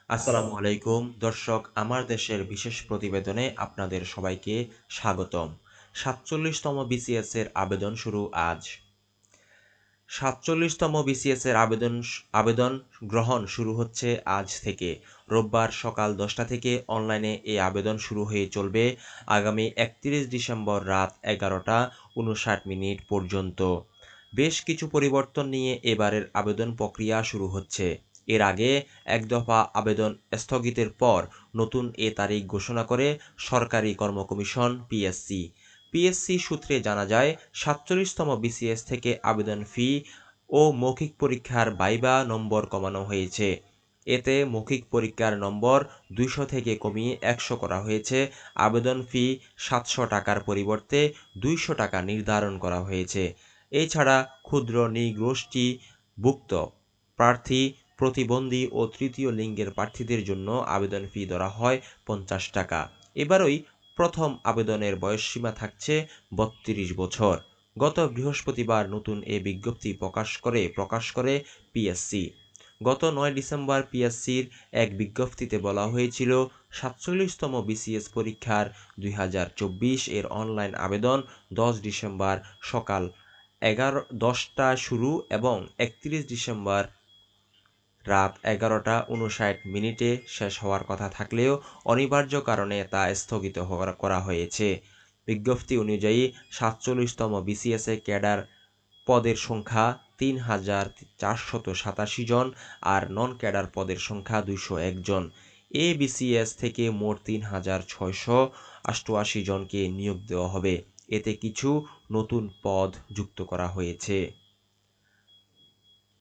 আসসালামু আলাইকুম দর্শক, আমার দেশের বিশেষ প্রতিবেদনে আপনাদের সবাইকে স্বাগতম। ৪৭তম বিসিএস এর আবেদন শুরু আজ। ৪৭তম বিসিএস এর আবেদন গ্রহণ শুরু হচ্ছে আজ থেকে। রোববার সকাল ১০টা থেকে অনলাইনে এই আবেদন শুরু হয়ে চলবে আগামী ৩১ ডিসেম্বর রাত ১১টা ৫৯ পর্যন্ত। বেশ কিছু পরিবর্তন নিয়ে এবারের আবেদন প্রক্রিয়া শুরু হচ্ছে। এর আগে এক দফা আবেদন স্থগিতের পর নতুন এ তারিখ ঘোষণা করে সরকারি কর্ম কমিশন পিএসসি। পিএসসি সূত্রে জানা যায়, ৪৭তম বিসিএস থেকে আবেদন ফি ও মৌখিক পরীক্ষার ভাইভা নম্বর কমানো হয়েছে। এতে মৌখিক পরীক্ষার নম্বর ২০০ থেকে কমিয়ে ১০০ করা হয়েছে। আবেদন ফি ৭০০ টাকার পরিবর্তে ২০০ টাকা নির্ধারণ করা হয়েছে। এছাড়া ক্ষুদ্র নৃগোষ্ঠীভুক্ত প্রার্থী, প্রতিবন্ধী ও তৃতীয় লিঙ্গের প্রার্থীদের জন্য আবেদন ফি ধরা হয় ৫০ টাকা। এবারই প্রথম আবেদনের বয়সসীমা থাকছে ৩২ বছর। গত বৃহস্পতিবার নতুন এ বিজ্ঞপ্তি প্রকাশ করে পিএসসি। গত ৯ ডিসেম্বর পিএসসির এক বিজ্ঞপ্তিতে বলা হয়েছিল, ৪৭তম বিসিএস পরীক্ষার ২০২৪ এর অনলাইন আবেদন ১০ ডিসেম্বর সকাল ১০টা শুরু এবং ৩১ ডিসেম্বর রাত ১১টা ৫৯ শেষ হওয়ার কথা থাকলেও অনিবার্য কারণে তা স্থগিত করা হয়েছে। বিজ্ঞপ্তি অনুযায়ী ৪৭তম বিসিএসে ক্যাডার পদের সংখ্যা ৩,৪৮৭ জন আর নন ক্যাডার পদের সংখ্যা ২০১ জন। এ বিসিএস থেকে মোট ৩,৬৮৮ জনকে নিয়োগ দেওয়া হবে। এতে কিছু নতুন পদ যুক্ত করা হয়েছে।